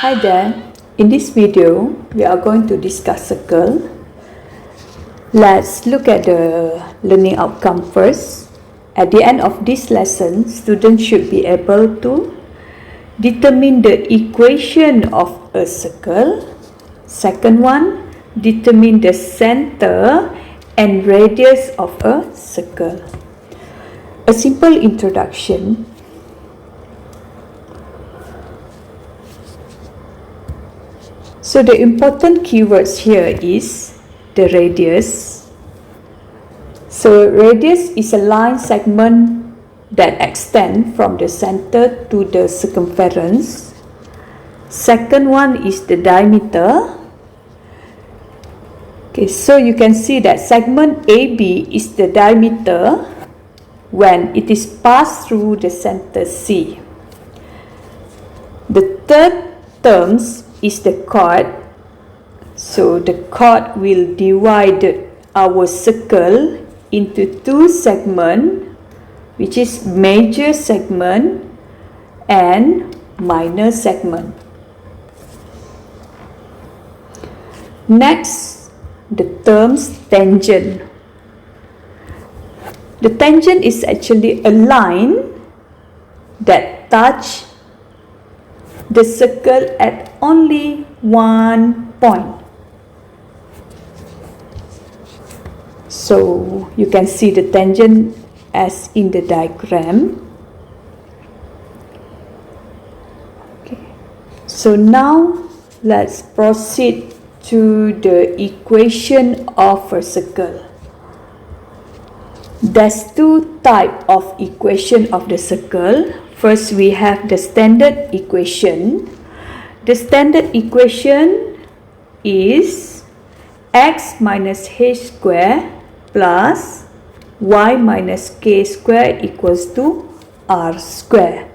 Hi there, in this video we are going to discuss circle. Let's look at the learning outcome first. At the end of this lesson, students should be able to determine the equation of a circle. Second one, determine the center and radius of a circle. A simple introduction. So the important keywords here is the radius. So radius is a line segment that extends from the center to the circumference. Second one is the diameter. Okay, so you can see that segment AB is the diameter when it is passed through the center C. The third terms is the chord. So the chord will divide our circle into two segments, which is major segment and minor segment. Next, the terms tangent. The tangent is actually a line that touches the circle at only one point. So you can see the tangent as in the diagram. Okay. So now let's proceed to the equation of a circle. There's two types of equation of the circle. First, we have the standard equation. The standard equation is x minus h square plus y minus k square equals to r square.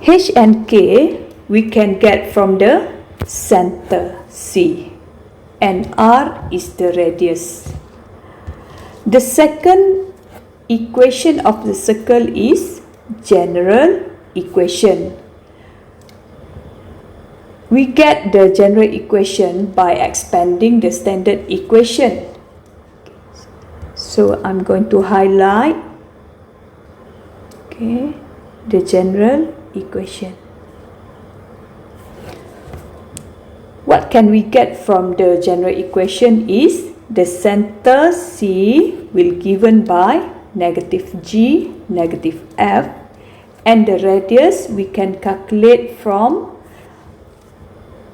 H and k we can get from the center C, and r is the radius. The second equation of the circle is general equation. We get the general equation by expanding the standard equation. So I'm going to highlight the general equation. What can we get from the general equation is the center C will given by negative g, negative f, and the radius we can calculate from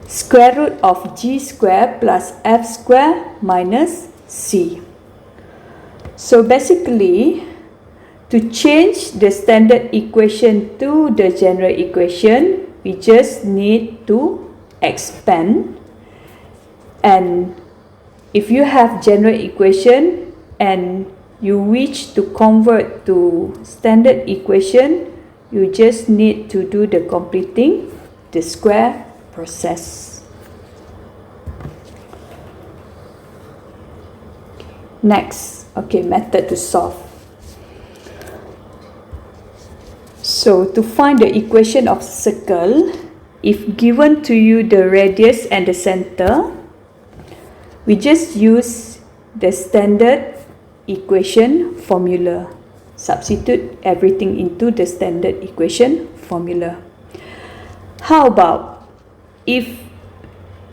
square root of g square plus f square minus c. So basically, to change the standard equation to the general equation, we just need to expand. And if you have general equation and you wish to convert to standard equation, you just need to do the completing the square process. Next, method to solve. So to find the equation of circle, if given to you the radius and the center, we just use the standard equation formula. Substitute everything into the standard equation formula. How about if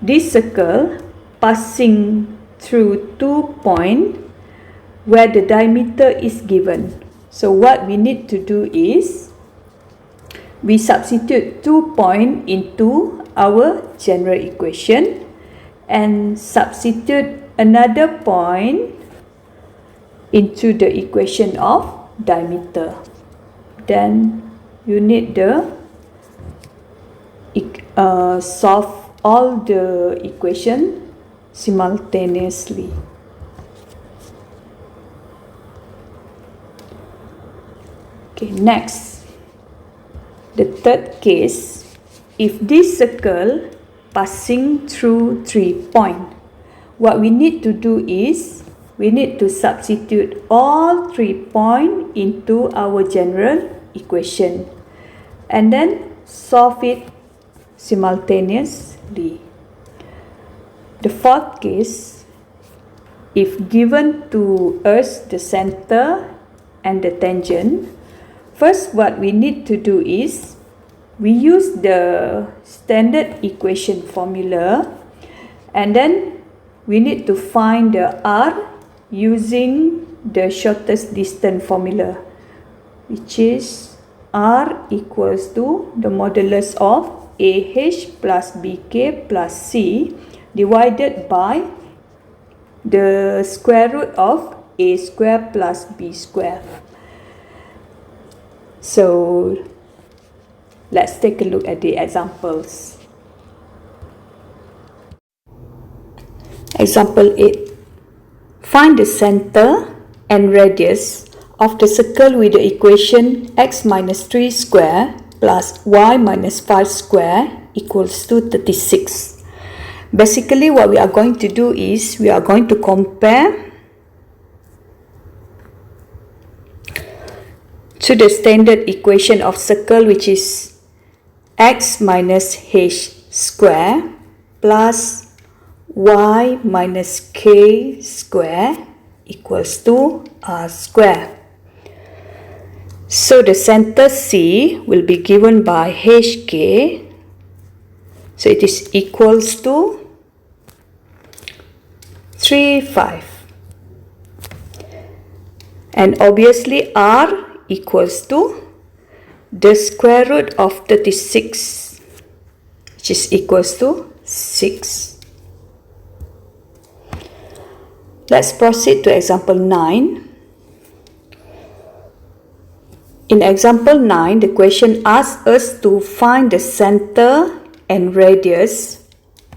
this circle passing through 2 points where the diameter is given? So what we need to do is we substitute 2 points into our general equation and substitute another point into the equation of diameter. Then you need to solve all the equation simultaneously. Okay, next, the third case, if this circle passing through 3 points, what we need to do is we need to substitute all 3 points into our general equation and then solve it simultaneously. The fourth case, if given to us the center and the tangent, first what we need to do is we use the standard equation formula, and then we need to find the r using the shortest distance formula, which is r equals to the modulus of AH plus BK plus C divided by the square root of A square plus B square. So let's take a look at the examples. Example 8. Find the center and radius of the circle with the equation x minus 3 square plus y minus 5 square equals to 36. Basically, what we are going to do is we are going to compare to the standard equation of circle, which is x minus h square plus y minus k square equals to r square. So the center C will be given by hk. So it is equals to 3, 5. And obviously r equals to the square root of 36, which is equals to 6. Let's proceed to example 9. In example 9, the question asks us to find the center and radius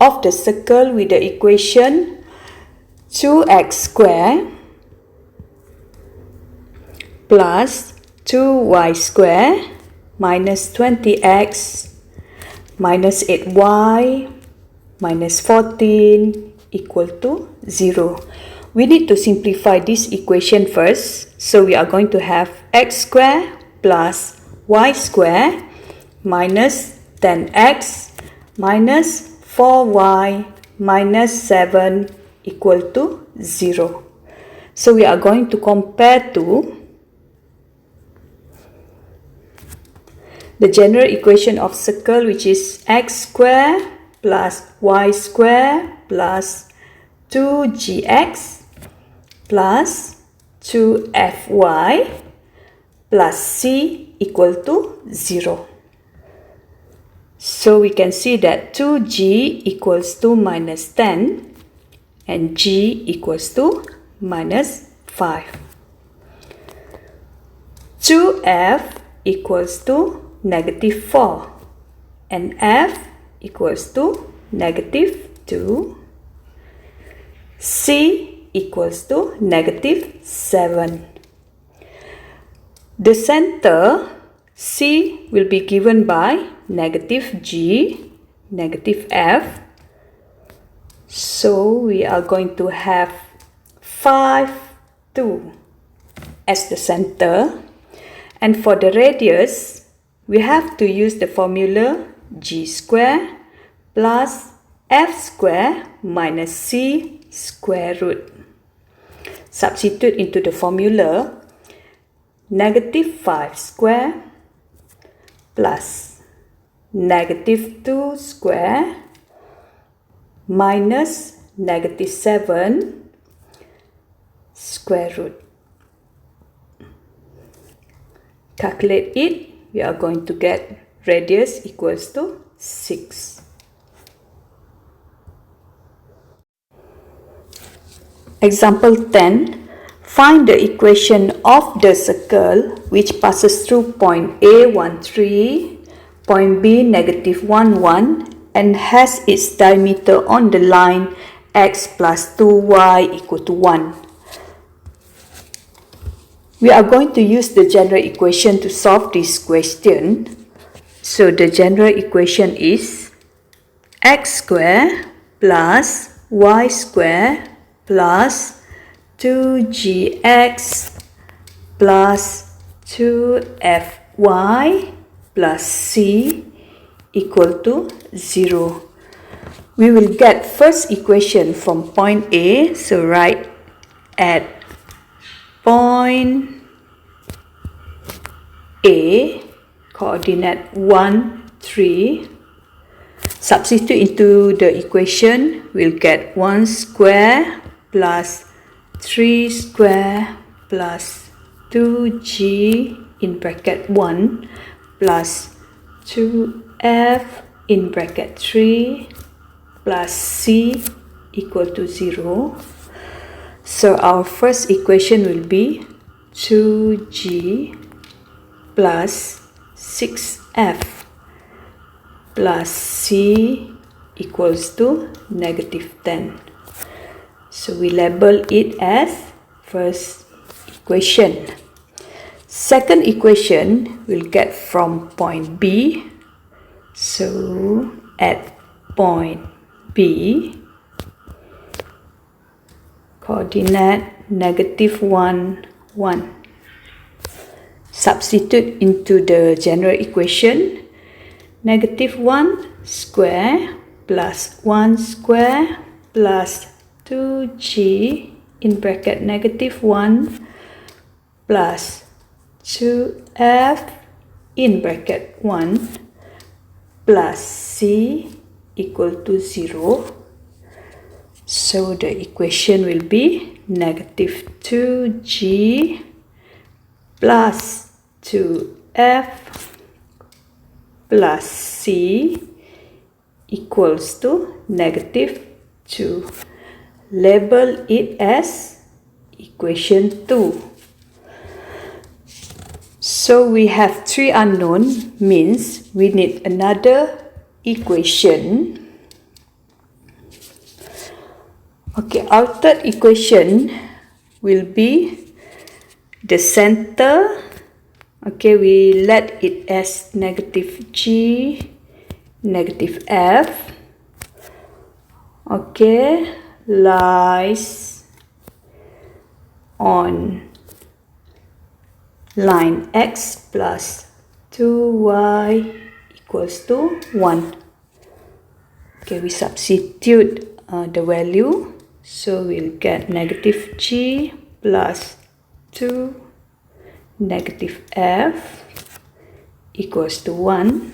of the circle with the equation 2x square plus 2y square minus 20x minus 8y minus 14 equal to 0. We need to simplify this equation first. So we are going to have x square plus y square minus 10x minus 4y minus 7 equal to 0. So we are going to compare to the general equation of circle, which is x square plus y square plus 2gx plus 2fy plus c equal to 0. So we can see that 2g equals to minus 10 and g equals to minus 5. 2f equals to negative 4 and f equals to negative 2. C equals to negative 7. The center C will be given by negative g, negative f. So we are going to have 5, 2 as the center. And for the radius, we have to use the formula g square plus f square minus c square root. Substitute into the formula negative 5 square plus negative 2 square minus negative 7 square root. Calculate it, we are going to get radius equals to 6. Example 10. Find the equation of the circle which passes through point A 13, point B negative 1, 1 and has its diameter on the line x plus 2y equal to 1. We are going to use the general equation to solve this question. So the general equation is x square plus y square plus 2gx plus 2fy plus c equal to 0. We will get first equation from point A, so write at point A, coordinate 1, 3, substitute into the equation, we'll get 1 square plus 3 square plus 2g in bracket 1 plus 2f in bracket 3 plus c equal to 0. So our first equation will be 2g plus 6f plus c equals to -10. So we label it as first equation. Second equation we'll get from point B. So at point B, coordinate -1, 1. Substitute into the general equation, -1 square plus 1 square plus 2g in bracket -1 plus 2f in bracket 1 plus c equal to 0. So the equation will be -2g plus 2f plus c equals to -2. Label it as equation 2. So we have 3 unknown, means we need another equation. Okay, our third equation will be the center. Okay, we let it as -g, -f. Okay, lies on line x plus 2y equals to 1. Okay, we substitute the value, so we'll get -g plus 2 -f equals to 1.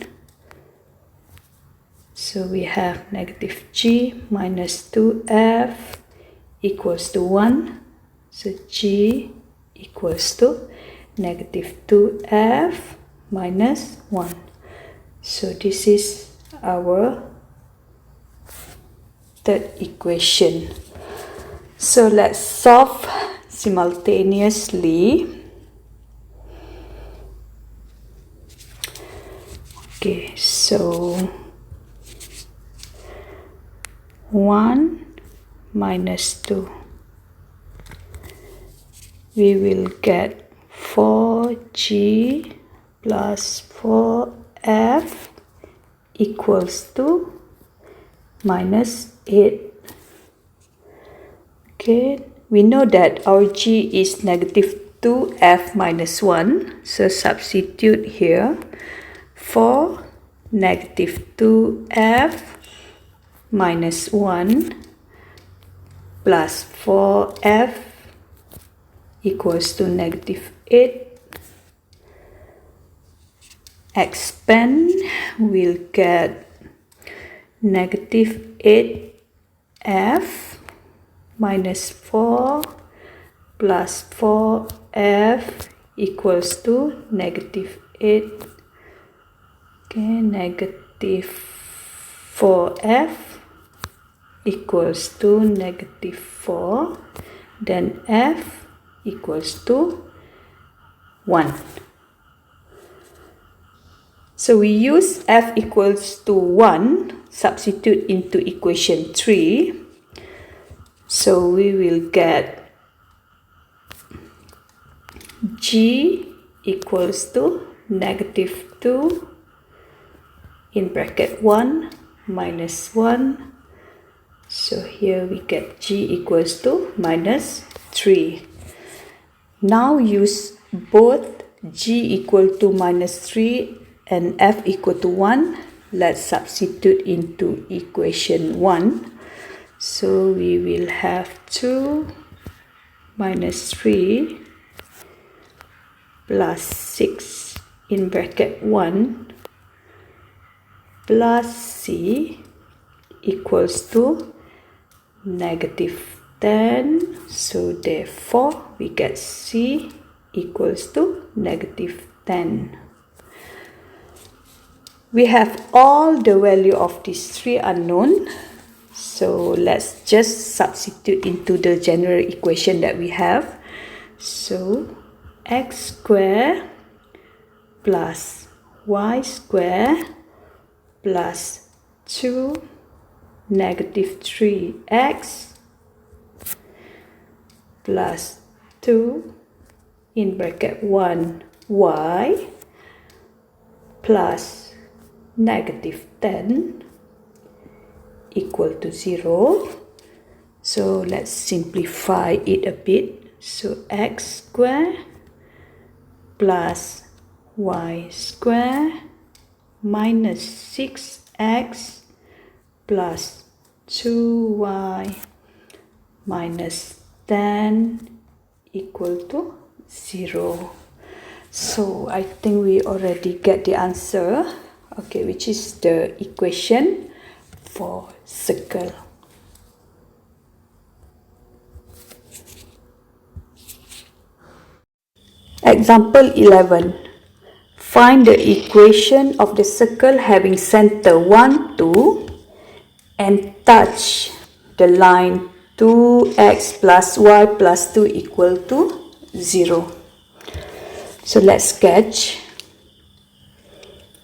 So we have -g minus 2f equals to 1. So g equals to -2f minus 1. So this is our third equation. So let's solve simultaneously. Okay, so 1 minus 2, we will get 4g plus 4f equals to -8. Okay, we know that our g is -2f minus 1, so substitute here. 4 -2f minus 1 plus 4f equals to -8. Expand, we'll get -8f minus 4 plus 4f equals to -8. Okay, -4f equals to -4, then f equals to 1. So we use f equals to 1, substitute into equation 3. So we will get g equals to -2 in bracket 1 minus 1. So here we get g equals to -3. Now use both g equal to -3 and f equal to 1. let's substitute into equation 1. So we will have 2 minus 3 plus 6 in bracket 1 plus c equals to negative 10. So therefore we get c equals to negative 10. We have all the value of these three unknown. So let's just substitute into the general equation that we have. So x square plus y square plus 2 negative 3x plus 2 in bracket 1 y plus negative 10 equal to 0. So let's simplify it a bit. So x square plus y square minus 6x plus 2y minus 10 equal to 0. So I think we already get the answer, okay, which is the equation for circle. Example 11. Find the equation of the circle having center 1, 2 and touch the line 2x plus y plus 2 equal to 0. So let's sketch.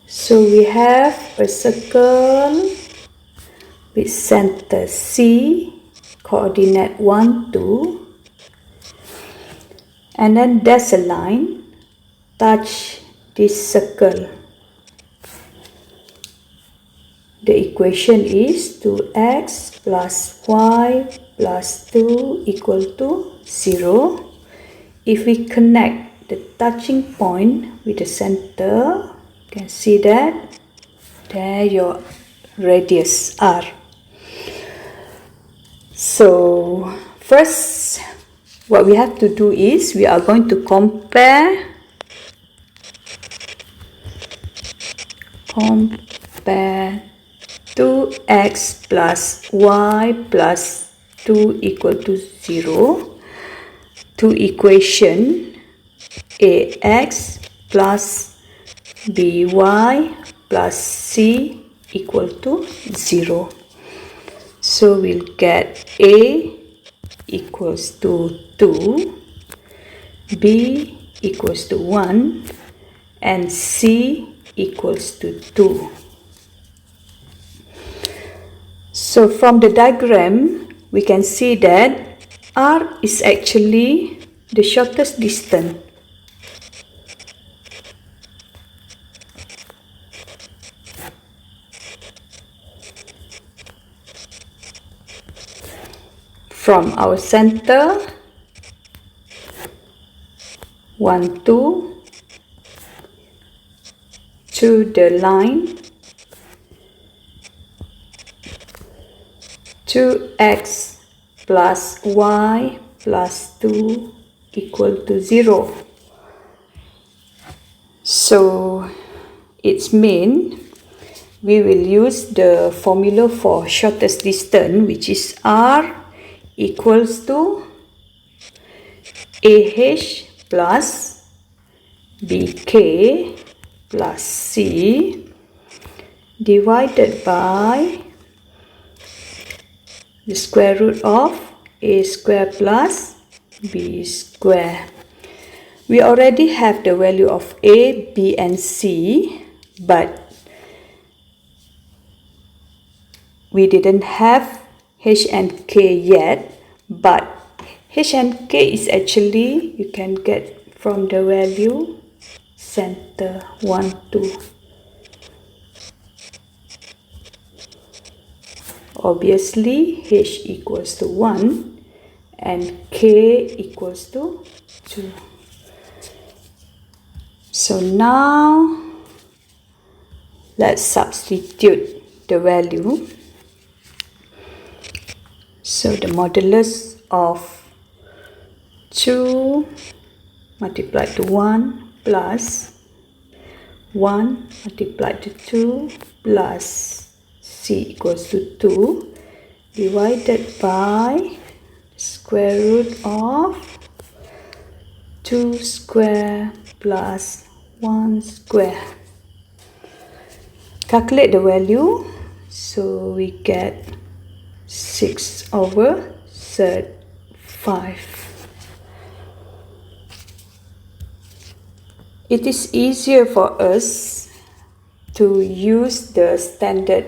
So we have a circle with center C, coordinate 1, 2. And then there's a line touch this circle. The equation is 2x plus y plus 2 equal to 0. If we connect the touching point with the center, you can see that there your radius r. So first, what we have to do is we are going to compare 2x plus y plus 2 equal to 0 to equation ax plus by plus c equal to 0. So we'll get a equals to 2, b equals to 1 and c equals to 2. So from the diagram we can see that r is actually the shortest distance. From our center 1, 2 to the line 2x plus y plus 2 equal to 0. So it means we will use the formula for shortest distance, which is r equals to ah plus bk plus c divided by the square root of a square plus b square. We already have the value of a, b and c, but we didn't have h and k yet. But h and k is actually, you can get from the value center 1, 2. Obviously h equals to 1 and k equals to 2. So now Let's substitute the value. So the modulus of 2 multiplied to 1 plus 1 multiplied to 2 plus c equals to 2 divided by square root of 2 square plus 1 square. Calculate the value, so we get 6 over 5. It is easier for us to use the standard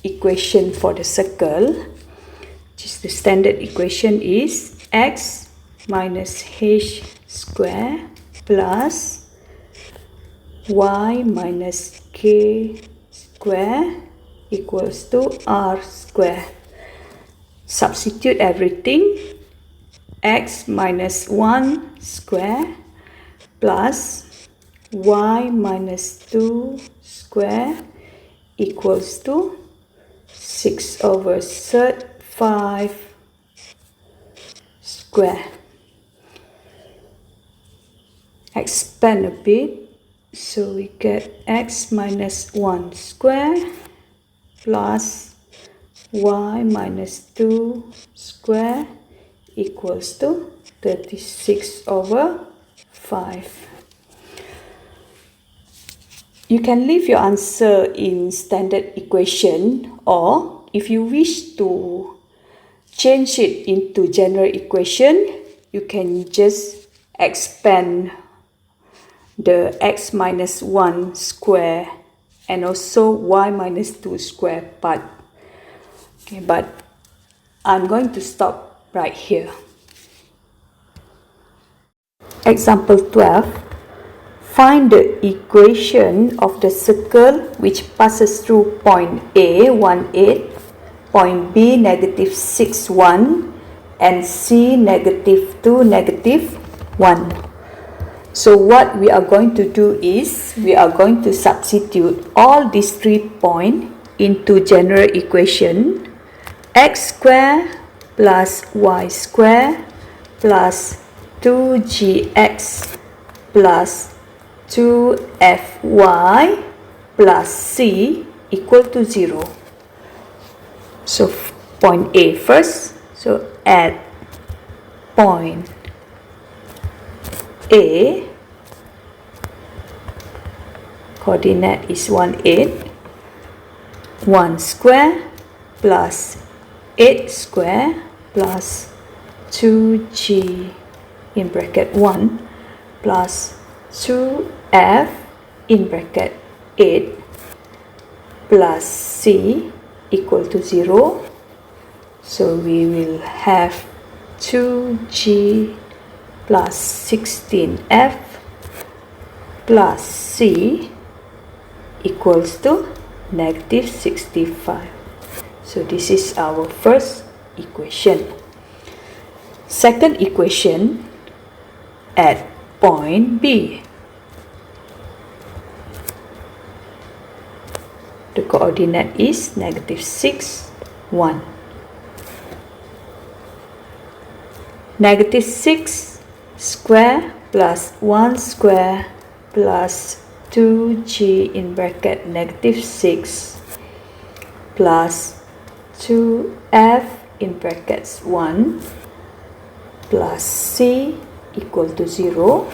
equation for the circle. The standard equation is x minus h square plus y minus k square equals to r square. Substitute everything. X minus 1 square plus y minus 2 square equals to 6 over 5 square. Expand a bit, so we get x minus 1 square plus y minus 2 square equals to 36 over 5. You can leave your answer in standard equation, or if you wish to change it into general equation, you can just expand the x minus 1 square and also y minus 2 square part. Okay, but I'm going to stop right here. Example 12. Find the equation of the circle which passes through point A 1 8, point B negative 6 1, and C negative 2 negative 1. So what we are going to do is we are going to substitute all these 3 points into general equation. X square plus y square plus 2gx plus 2fy plus c equal to 0. So point A first. So at point A, coordinate is 1 8, 1 square plus 8 square plus 2g in bracket 1 plus 2f in bracket 8 plus c equal to 0. So we will have 2g plus 16f plus c equals to negative 65. So this is our first equation. Second equation at point B. The coordinate is negative 6 1. Negative 6 square plus 1 square plus 2g in bracket negative 6 plus 2f in brackets 1 plus c equal to 0.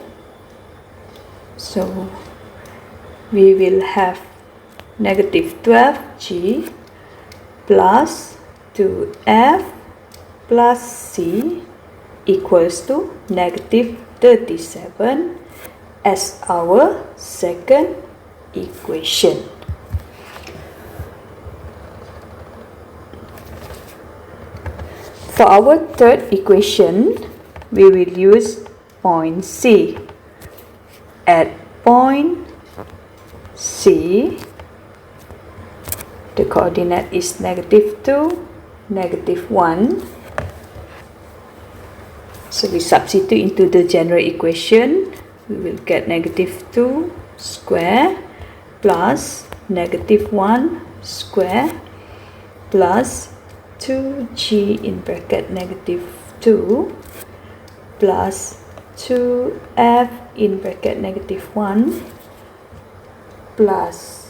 So we will have negative 12g plus 2f plus c equals to negative 37 as our second equation. For our third equation, we will use point C. At point C, the coordinate is negative 2, negative 1. So we substitute into the general equation. We will get negative 2 square plus negative 1 square plus 2g in bracket negative 2 plus 2f in bracket negative 1 plus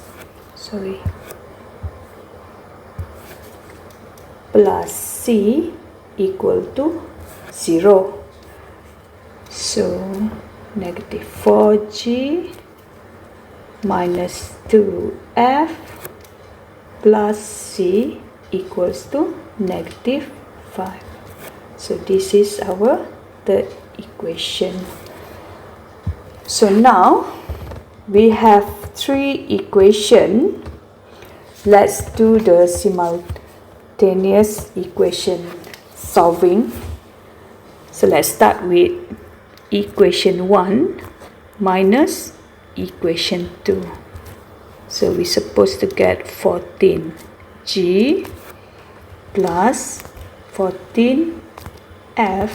c equal to 0. So negative 4g minus 2f plus c equals to negative 5. So this is our third equation. So now we have three equations. Let's do the simultaneous equation solving. So let's start with equation 1 minus equation 2. So we're supposed to get 14g plus 14f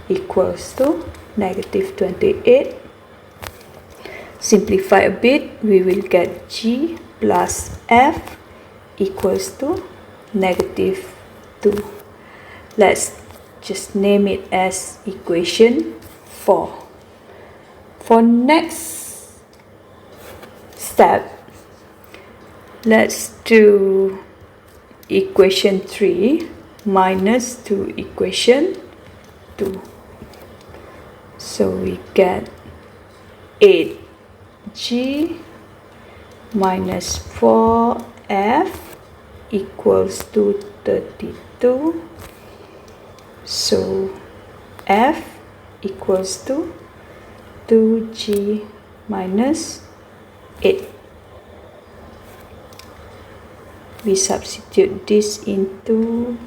equals to negative 28. Simplify a bit, we will get g plus f equals to negative 2. Let's just name it as equation 4. For next step, let's do equation 3 minus 2 equation 2. So we get 8g minus 4f equals to 32. So f equals to 2g minus 8. We substitute this into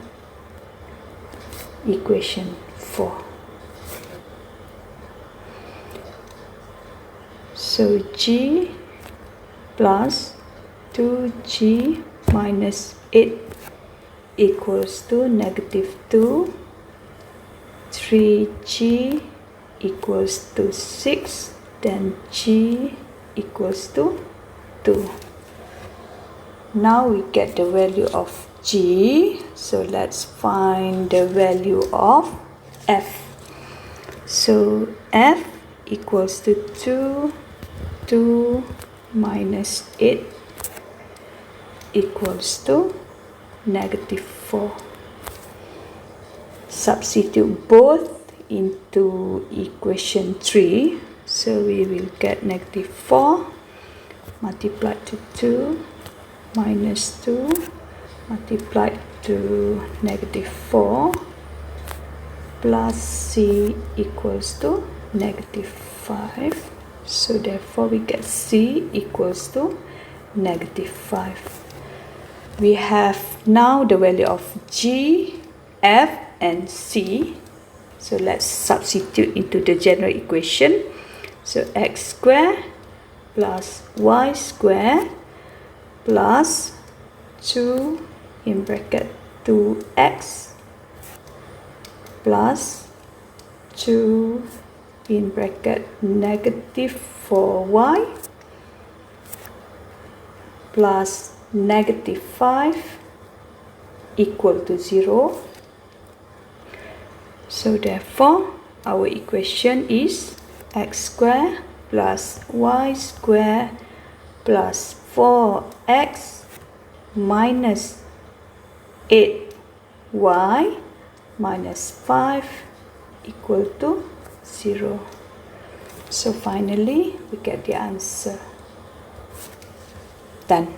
equation 4. So g plus 2g minus 8 equals to negative 2. 3g equals to 6. Then g equals to 2. Now we get the value of g. So let's find the value of f. So f equals to 2 minus 8 equals to negative 4. Substitute both into equation 3. So we will get negative 4 multiplied to 2 minus 2 multiplied to negative 4 plus c equals to negative 5. So therefore we get c equals to negative 5. We have now the value of g, f and c. So let's substitute into the general equation. So x squared plus y squared plus 2 in bracket 2x plus 2 in bracket negative 4y plus negative 5 equal to 0. So therefore our equation is x squared plus y squared plus 4x minus 8y minus 5 equal to 0. So finally we get the answer. Done.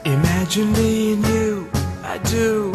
Imagine me and you, I do.